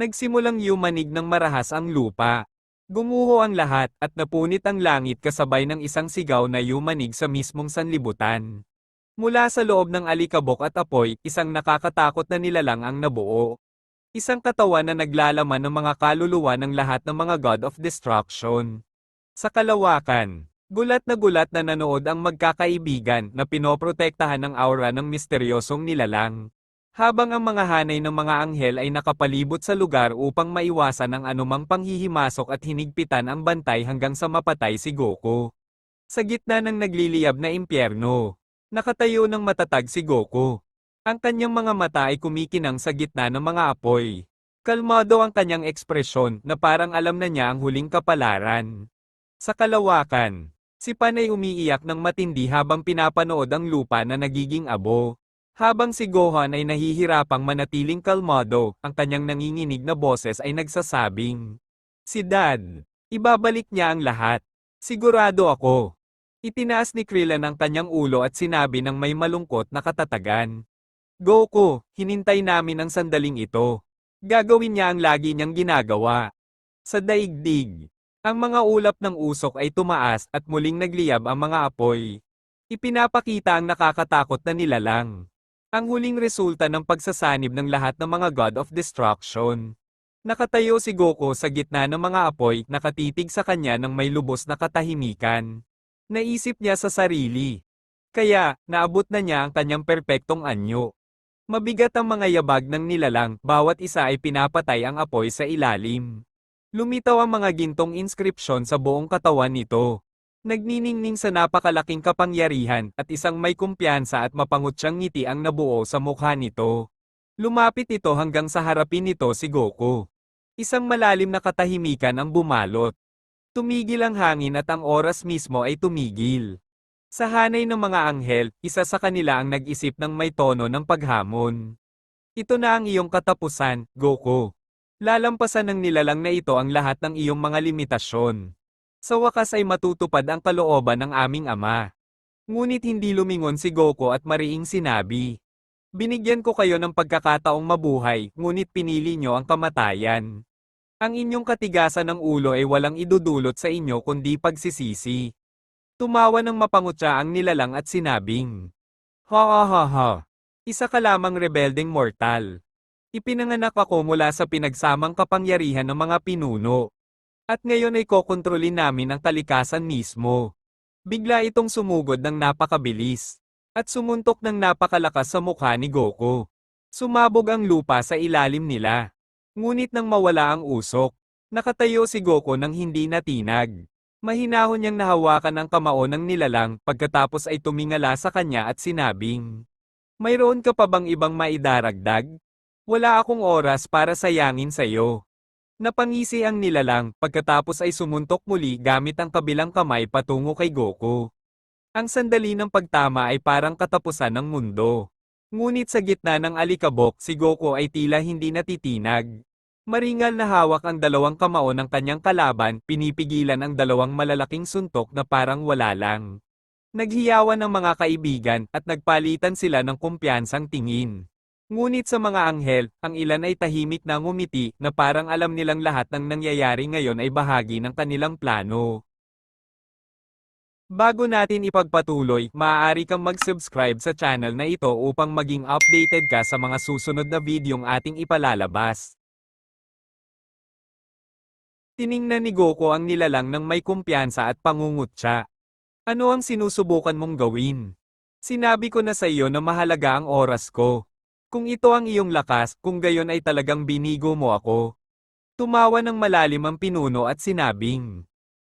Nagsimulang yumanig ng marahas ang lupa. Gumuho ang lahat at napunit ang langit kasabay ng isang sigaw na yumanig sa mismong sanlibutan. Mula sa loob ng alikabok at apoy, isang nakakatakot na nilalang ang nabuo. Isang katawan na naglalaman ng mga kaluluwa ng lahat ng mga God of Destruction. Sa kalawakan, gulat na nanood ang magkakaibigan na pinoprotektahan ng aura ng misteryosong nilalang. Habang ang mga hanay ng mga anghel ay nakapalibot sa lugar upang maiwasan ang anumang panghihimasok at hinigpitan ang bantay hanggang sa mapatay si Goku. Sa gitna ng nagliliyab na impyerno, nakatayo ng matatag si Goku. Ang kanyang mga mata ay kumikinang sa gitna ng mga apoy. Kalmado ang kanyang ekspresyon na parang alam na niya ang huling kapalaran. Sa kalawakan, si Pan ay umiiyak ng matindi habang pinapanood ang lupa na nagiging abo. Habang si Gohan ay nahihirapang manatiling kalmado, ang kanyang nanginginig na boses ay nagsasabing, "Si Dad, ibabalik niya ang lahat. Sigurado ako." Itinaas ni Krillin ang kanyang ulo at sinabi ng may malungkot na katatagan, "Goku, hinintay namin ang sandaling ito. Gagawin niya ang lagi niyang ginagawa." Sa daigdig, ang mga ulap ng usok ay tumaas at muling nagliyab ang mga apoy. Ipinapakita ang nakakatakot na nilalang. Ang huling resulta ng pagsasanib ng lahat ng mga God of Destruction. Nakatayo si Goku sa gitna ng mga apoy, nakatitig sa kanya ng may lubos na katahimikan. Naisip niya sa sarili. Kaya, naabot na niya ang kanyang perpektong anyo. Mabigat ang mga yabag ng nilalang, bawat isa ay pinapatay ang apoy sa ilalim. Lumitaw ang mga gintong inskripsyon sa buong katawan nito. Nagniningning sa napakalaking kapangyarihan at isang may kumpiyansa at mapangutyang ngiti ang nabuo sa mukha nito. Lumapit ito hanggang sa harapin nito si Goku. Isang malalim na katahimikan ang bumalot. Tumigil ang hangin at ang oras mismo ay tumigil. Sa hanay ng mga anghel, isa sa kanila ang nag-isip ng may tono ng paghamon. Ito na ang iyong katapusan, Goku. Lalampasan ng nilalang na ito ang lahat ng iyong mga limitasyon. Sa wakas ay matutupad ang kalooban ng aming ama. Ngunit hindi lumingon si Goku at mariing sinabi, "Binigyan ko kayo ng pagkakataong mabuhay, ngunit pinili nyo ang kamatayan. Ang inyong katigasan ng ulo ay walang idudulot sa inyo kundi pagsisisi." Tumawa ng mapangutya ang nilalang at sinabing, "Ha ha ha ha. Isa ka lamang rebeldeng mortal. Ipinanganak ako mula sa pinagsamang kapangyarihan ng mga pinuno. At ngayon ay kokontrolin namin ang kalikasan mismo." Bigla itong sumugod ng napakabilis. At sumuntok ng napakalakas sa mukha ni Goku. Sumabog ang lupa sa ilalim nila. Ngunit nang mawala ang usok, nakatayo si Goku nang hindi natinag. Mahinahon niyang nahawakan ang kamao ng nilalang pagkatapos ay tumingala sa kanya at sinabing, "Mayroon ka pa bang ibang maidaragdag? Wala akong oras para sayangin sa'yo." Napangisi ang nilalang pagkatapos ay sumuntok muli gamit ang kabilang kamay patungo kay Goku. Ang sandali ng pagtama ay parang katapusan ng mundo. Ngunit sa gitna ng alikabok si Goku ay tila hindi natitinag. Maringal na hawak ang dalawang kamao ng kanyang kalaban, pinipigilan ang dalawang malalaking suntok na parang wala lang. Naghiyawan ang mga kaibigan at nagpalitan sila ng kumpiyansang tingin. Ngunit sa mga anghel, ang ilan ay tahimik na ngumiti na parang alam nilang lahat ng nangyayari ngayon ay bahagi ng kanilang plano. Bago natin ipagpatuloy, maaari kang mag-subscribe sa channel na ito upang maging updated ka sa mga susunod na videong ating ipalalabas. Tiningnan ni Goku ang nilalang ng may kumpiyansa at pangungutya. "Ano ang sinusubukan mong gawin? Sinabi ko na sa iyo na mahalaga ang oras ko. Kung ito ang iyong lakas, kung gayon ay talagang binigo mo ako." Tumawa ng malalim ang pinuno at sinabing,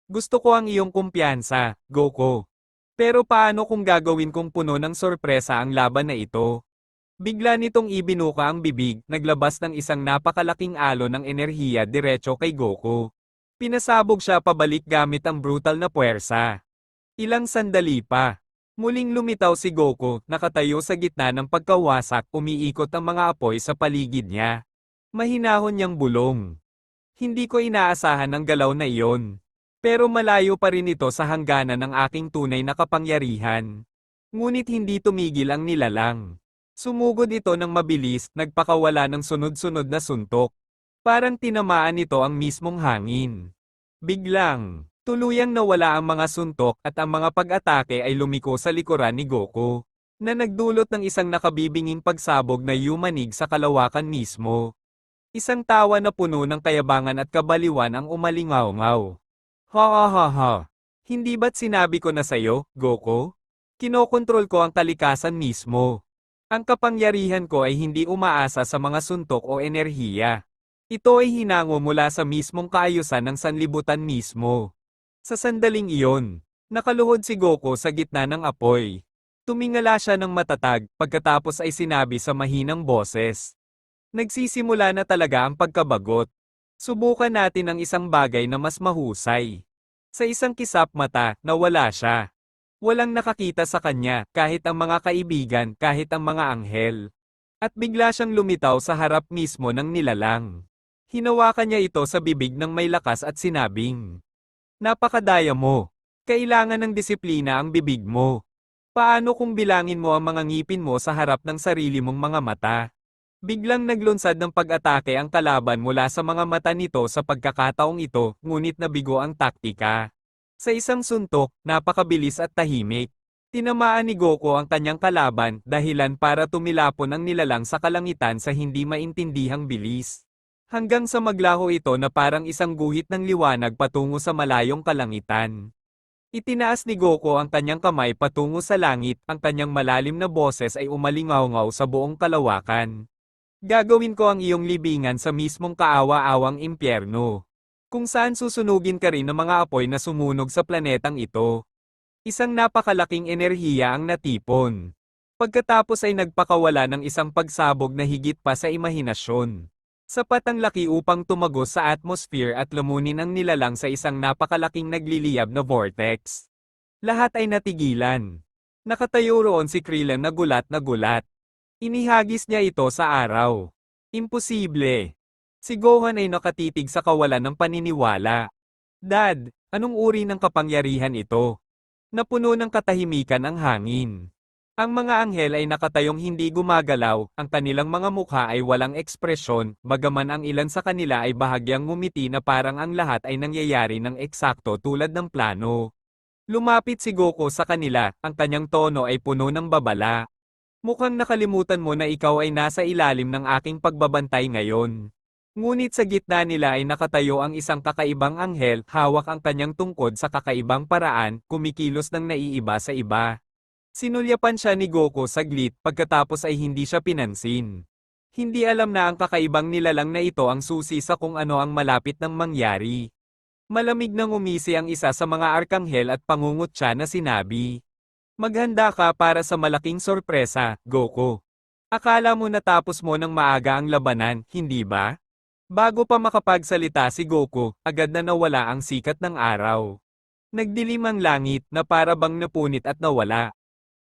"Gusto ko ang iyong kumpiyansa, Goku. Pero paano kung gagawin kong puno ng sorpresa ang laban na ito?" Bigla nitong ibinuka ang bibig, naglabas ng isang napakalaking alon ng enerhiya diretso kay Goku. Pinasabog siya pabalik gamit ang brutal na puwersa. Ilang sandali pa. Muling lumitaw si Goku, nakatayo sa gitna ng pagkawasak, umiikot ang mga apoy sa paligid niya. Mahinahon niyang bulong. "Hindi ko inaasahan ang galaw na iyon. Pero malayo pa rin ito sa hangganan ng aking tunay na kapangyarihan." Ngunit hindi tumigil ang nilalang. Sumugod ito ng mabilis, nagpakawala ng sunod-sunod na suntok. Parang tinamaan nito ang mismong hangin. Biglang, tuluyang nawala ang mga suntok at ang mga pag-atake ay lumiko sa likuran ni Goku, na nagdulot ng isang nakabibinging pagsabog na yumanig sa kalawakan mismo. Isang tawa na puno ng kayabangan at kabaliwan ang umalingaw-ngaw. Ha ha ha ha. Hindi ba't sinabi ko na sa'yo, Goku? Kinokontrol ko ang kalikasan mismo. Ang kapangyarihan ko ay hindi umaasa sa mga suntok o enerhiya. Ito ay hinango mula sa mismong kaayusan ng sanlibutan mismo. Sa sandaling iyon, nakaluhod si Goku sa gitna ng apoy. Tumingala siya ng matatag, pagkatapos ay sinabi sa mahinang boses. Nagsisimula na talaga ang pagkabagot. Subukan natin ang isang bagay na mas mahusay. Sa isang kisap mata, nawala siya. Walang nakakita sa kanya, kahit ang mga kaibigan, kahit ang mga anghel. At bigla siyang lumitaw sa harap mismo ng nilalang. Hinawakan niya ito sa bibig ng may lakas at sinabing, "Napakadaya mo. Kailangan ng disiplina ang bibig mo. Paano kung bilangin mo ang mga ngipin mo sa harap ng sarili mong mga mata?" Biglang naglunsad ng pag-atake ang kalaban mula sa mga mata nito sa pagkakataong ito, ngunit nabigo ang taktika. Sa isang suntok, napakabilis at tahimik. Tinamaan ni Goku ang kanyang kalaban, dahilan para tumilapon ang nilalang sa kalangitan sa hindi maintindihang bilis. Hanggang sa maglaho ito na parang isang guhit ng liwanag patungo sa malayong kalangitan. Itinaas ni Goku ang kanyang kamay patungo sa langit, ang kanyang malalim na boses ay umalingaw-ngaw sa buong kalawakan. Gagawin ko ang iyong libingan sa mismong kaawa-awang impyerno, kung saan susunugin ka rin ng mga apoy na sumunog sa planetang ito. Isang napakalaking enerhiya ang natipon. Pagkatapos ay nagpakawala ng isang pagsabog na higit pa sa imahinasyon. Sapat ang laki upang tumagos sa atmosphere at lamunin ang nilalang sa isang napakalaking nagliliyab na vortex. Lahat ay natigilan. Nakatayo roon si Krillin na gulat na gulat. Inihagis niya ito sa araw. Imposible. Si Gohan ay nakatitig sa kawalan ng paniniwala. Dad, anong uri ng kapangyarihan ito? Napuno ng katahimikan ang hangin. Ang mga anghel ay nakatayong hindi gumagalaw, ang kanilang mga mukha ay walang ekspresyon, bagaman ang ilan sa kanila ay bahagyang ngumiti na parang ang lahat ay nangyayari ng eksakto tulad ng plano. Lumapit si Goku sa kanila, ang kanyang tono ay puno ng babala. Mukhang nakalimutan mo na ikaw ay nasa ilalim ng aking pagbabantay ngayon. Ngunit sa gitna nila ay nakatayo ang isang kakaibang anghel, hawak ang kanyang tungkod sa kakaibang paraan, kumikilos ng naiiba sa iba. Sinulyapan siya ni Goku saglit, pagkatapos ay hindi siya pinansin. Hindi alam na ang kakaibang nilalang na ito ang susi sa kung ano ang malapit ng mangyari. Malamig nang umisi ang isa sa mga arkanghel at pangungutya na sinabi, "Maghanda ka para sa malaking sorpresa, Goku. Akala mo natapos mo ng maaga ang labanan, hindi ba?" Bago pa makapagsalita si Goku, agad na nawala ang sikat ng araw. Nagdilim ang langit na para bang napunit at nawala.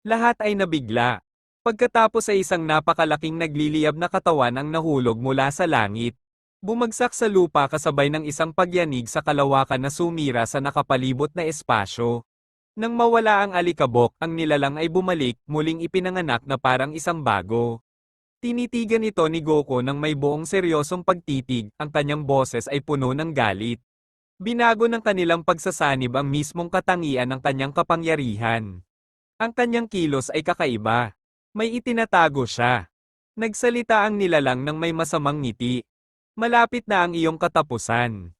Lahat ay nabigla. Pagkatapos ay isang napakalaking nagliliyab na katawan ang nahulog mula sa langit. Bumagsak sa lupa kasabay ng isang pagyanig sa kalawakan na sumira sa nakapalibot na espasyo. Nang mawala ang alikabok, ang nilalang ay bumalik, muling ipinanganak na parang isang bago. Tinitigan ito ni Goku ng may buong seryosong pagtitig, ang kanyang boses ay puno ng galit. Binago ng kanilang pagsasanib ang mismong katangian ng kanyang kapangyarihan. Ang kanyang kilos ay kakaiba. May itinatago siya. Nagsalita ang nilalang ng may masamang ngiti. Malapit na ang iyong katapusan.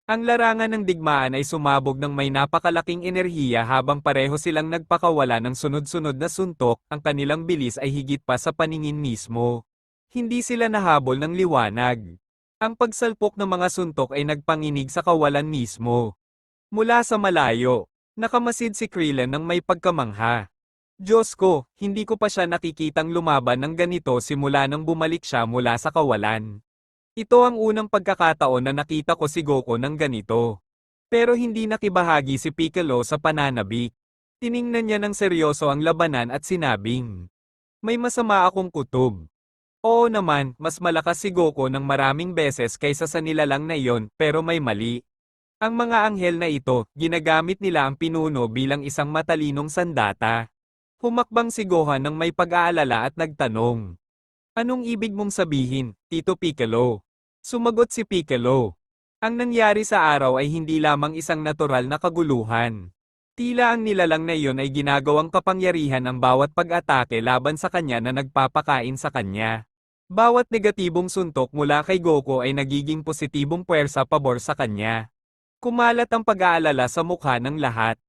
Ang larangan ng digmaan ay sumabog ng may napakalaking enerhiya habang pareho silang nagpakawala ng sunod-sunod na suntok, ang kanilang bilis ay higit pa sa paningin mismo. Hindi sila nahabol ng liwanag. Ang pagsalpok ng mga suntok ay nagpanginig sa kawalan mismo. Mula sa malayo, nakamasid si Krillin ng may pagkamangha. Diyos ko, hindi ko pa siya nakikitang lumaban ng ganito simula nang bumalik siya mula sa kawalan. Ito ang unang pagkakataon na nakita ko si Goku ng ganito. Pero hindi nakibahagi si Piccolo sa pananabik. Tiningnan niya ng seryoso ang labanan at sinabing, "May masama akong kutob." Oo naman, mas malakas si Goku ng maraming beses kaysa sa nilalang na iyon, pero may mali. Ang mga anghel na ito, ginagamit nila ang pinuno bilang isang matalinong sandata. Humakbang si Gohan ng may pag-aalala at nagtanong, "Anong ibig mong sabihin, Tito Piccolo?" Sumagot si Piccolo. Ang nangyari sa araw ay hindi lamang isang natural na kaguluhan. Tila ang nilalang na iyon ay ginagawang kapangyarihan ang bawat pag-atake laban sa kanya na nagpapakain sa kanya. Bawat negatibong suntok mula kay Goku ay nagiging positibong puwersa pabor sa kanya. Kumalat ang pag-aalala sa mukha ng lahat.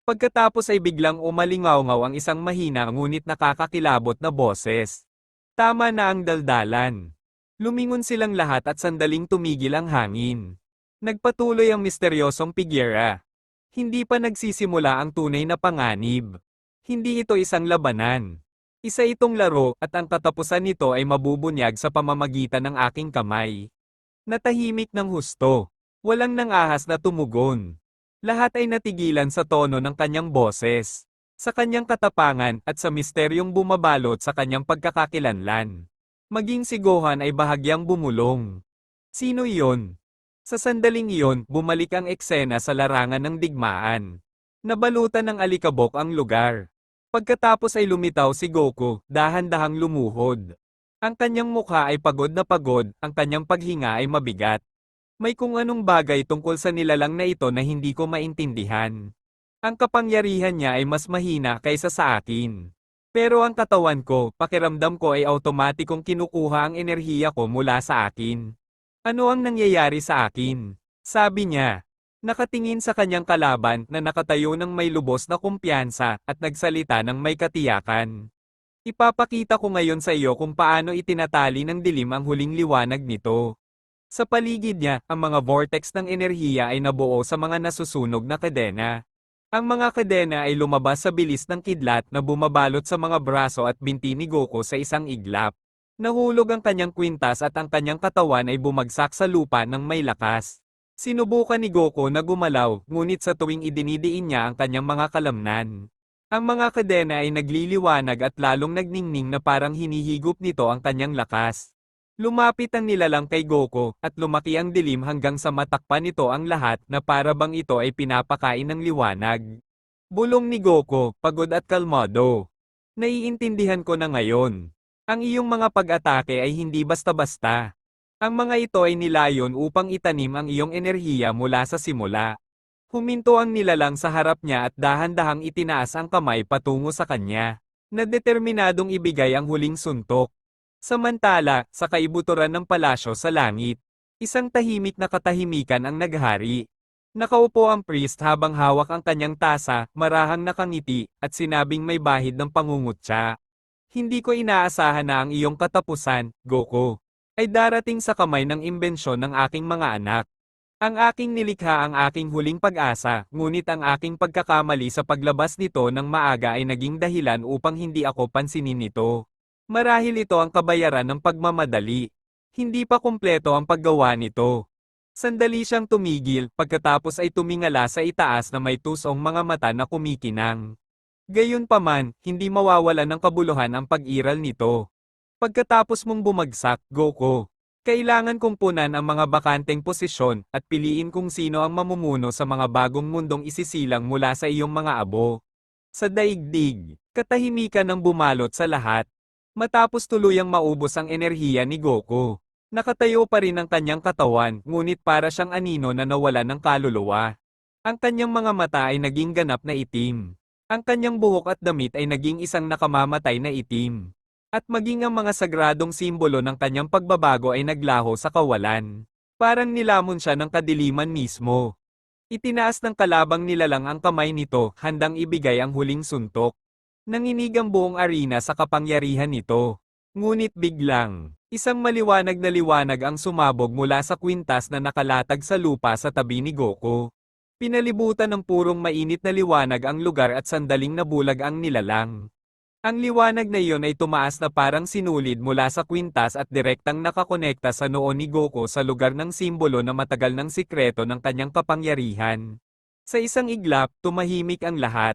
Pagkatapos ay biglang umalingaw-ngaw ang isang mahina ngunit nakakakilabot na boses. Tama na ang daldalan. Lumingon silang lahat at sandaling tumigil ang hangin. Nagpatuloy ang misteryosong pigira. Hindi pa nagsisimula ang tunay na panganib. Hindi ito isang labanan. Isa itong laro at ang katapusan nito ay mabubunyag sa pamamagitan ng aking kamay. Natahimik ng husto. Walang nangahas na tumugon. Lahat ay natigilan sa tono ng kanyang boses, sa kanyang katapangan at sa misteryong bumabalot sa kanyang pagkakakilanlan. Maging si Gohan ay bahagyang bumulong. Sino iyon? Sa sandaling iyon, bumalik ang eksena sa larangan ng digmaan. Nabalutan ng alikabok ang lugar. Pagkatapos ay lumitaw si Goku, dahan-dahang lumuhod. Ang kanyang mukha ay pagod na pagod, ang kanyang paghinga ay mabigat. May kung anong bagay tungkol sa nilalang na ito na hindi ko maintindihan. Ang kapangyarihan niya ay mas mahina kaysa sa akin. Pero ang katawan ko, pakiramdam ko ay automatikong kinukuha ang enerhiya ko mula sa akin. Ano ang nangyayari sa akin? Sabi niya. Nakatingin sa kanyang kalaban na nakatayo ng may lubos na kumpiyansa at nagsalita ng may katiyakan. Ipapakita ko ngayon sa iyo kung paano itinatali ng dilim ang huling liwanag nito. Sa paligid niya, ang mga vortex ng enerhiya ay nabuo sa mga nasusunog na kadena. Ang mga kadena ay lumabas sa bilis ng kidlat na bumabalot sa mga braso at binti ni Goku sa isang iglap. Nahulog ang kanyang kwintas at ang kanyang katawan ay bumagsak sa lupa ng may lakas. Sinubukan ni Goku na gumalaw, ngunit sa tuwing idinidiin niya ang kanyang mga kalamnan, ang mga kadena ay nagliliwanag at lalong nagningning na parang hinihigop nito ang kanyang lakas. Lumapit ang nilalang kay Goku, at lumaki ang dilim hanggang sa matakpan nito ang lahat na para bang ito ay pinapakain ng liwanag. Bulong ni Goku, pagod at kalmado. Naiintindihan ko na ngayon. Ang iyong mga pag-atake ay hindi basta-basta. Ang mga ito ay nilayon upang itanim ang iyong enerhiya mula sa simula. Huminto ang nilalang sa harap niya at dahan-dahang itinaas ang kamay patungo sa kanya, na determinadong ibigay ang huling suntok. Samantala, sa kaibuturan ng palasyo sa langit, isang tahimik na katahimikan ang naghari. Nakaupo ang priest habang hawak ang kanyang tasa, marahang nakangiti, at sinabing may bahid ng pangungutya. Hindi ko inaasahan na ang iyong katapusan, Goku, ay darating sa kamay ng imbensyon ng aking mga anak. Ang aking nilikha ang aking huling pag-asa, ngunit ang aking pagkakamali sa paglabas nito ng maaga ay naging dahilan upang hindi ako pansinin nito. Marahil ito ang kabayaran ng pagmamadali. Hindi pa kumpleto ang paggawa nito. Sandali siyang tumigil, pagkatapos ay tumingala sa itaas na may tusong mga mata na kumikinang. Gayunpaman, hindi mawawalan ng kabuluhan ang pag-iral nito. Pagkatapos mong bumagsak, Goku, kailangan kong punan ang mga bakanteng posisyon at piliin kung sino ang mamumuno sa mga bagong mundong isisilang mula sa iyong mga abo. Sa daigdig, katahimikan ang bumalot sa lahat. Matapos tuluyang maubos ang enerhiya ni Goku, nakatayo pa rin ang kanyang katawan, ngunit para siyang anino na nawalan ng kaluluwa. Ang kanyang mga mata ay naging ganap na itim. Ang kanyang buhok at damit ay naging isang nakamamatay na itim. At maging ang mga sagradong simbolo ng kanyang pagbabago ay naglaho sa kawalan. Parang nilamon siya ng kadiliman mismo. Itinaas ng kalabang nilalang ang kamay nito, handang ibigay ang huling suntok. Nanginig ang buong arena sa kapangyarihan nito. Ngunit biglang, isang maliwanag na liwanag ang sumabog mula sa kwintas na nakalatag sa lupa sa tabi ni Goku. Pinalibutan ng purong mainit na liwanag ang lugar at sandaling nabulag ang nilalang. Ang liwanag na iyon ay tumaas na parang sinulid mula sa kwintas at direktang nakakonekta sa noo ni Goku sa lugar ng simbolo na matagal ng sikreto ng kanyang kapangyarihan. Sa isang iglap, tumahimik ang lahat.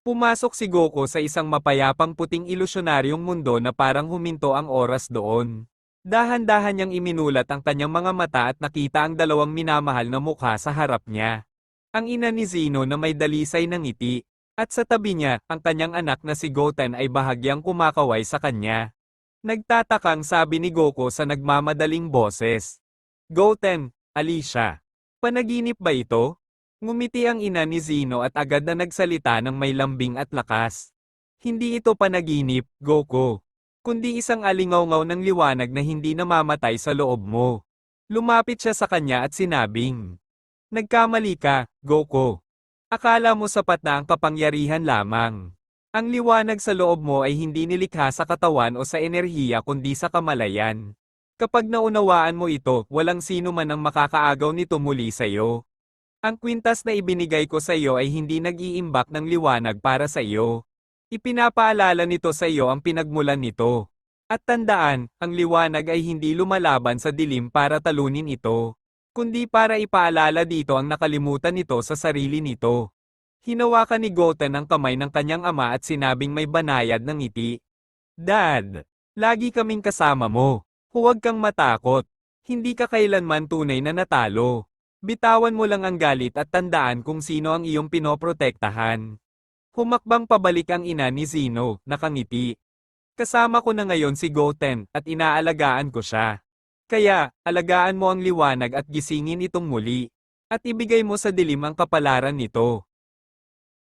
Pumasok si Goku sa isang mapayapang puting ilusyonaryong mundo na parang huminto ang oras doon. Dahan-dahan niyang iminulat ang kanyang mga mata at nakita ang dalawang minamahal na mukha sa harap niya. Ang ina ni Zeno na may dalisay ng ngiti, at sa tabi niya, ang kanyang anak na si Goten ay bahagyang kumakaway sa kanya. Nagtatakang sabi ni Goku sa nagmamadaling boses. Goten, Alicia. Panaginip ba ito? Ngumiti ang ina ni Zeno at agad na nagsalita ng may lambing at lakas. Hindi ito panaginip, Goku. Kundi isang alingawngaw ng liwanag na hindi namamatay sa loob mo. Lumapit siya sa kanya at sinabing, "Nagkamali ka, Goku. Akala mo sapat na ang kapangyarihan lamang. Ang liwanag sa loob mo ay hindi nilikha sa katawan o sa enerhiya kundi sa kamalayan. Kapag naunawaan mo ito, walang sino man ang makakaagaw nito muli sa iyo. Ang kwintas na ibinigay ko sa iyo ay hindi nag-iimbak ng liwanag para sa iyo. Ipinapaalala nito sa iyo ang pinagmulan nito. At tandaan, ang liwanag ay hindi lumalaban sa dilim para talunin ito, kundi para ipaalala dito ang nakalimutan nito sa sarili nito." Hinawakan ni Goten ang kamay ng kanyang ama at sinabing may banayad ng ngiti. "Dad, lagi kaming kasama mo. Huwag kang matakot. Hindi ka kailanman tunay na natalo. Bitawan mo lang ang galit at tandaan kung sino ang iyong pinoprotektahan." Humakbang pabalik ang ina ni Zeno, nakangiti. "Kasama ko na ngayon si Goten, at inaalagaan ko siya. Kaya, alagaan mo ang liwanag at gisingin itong muli. At ibigay mo sa dilim ang kapalaran nito."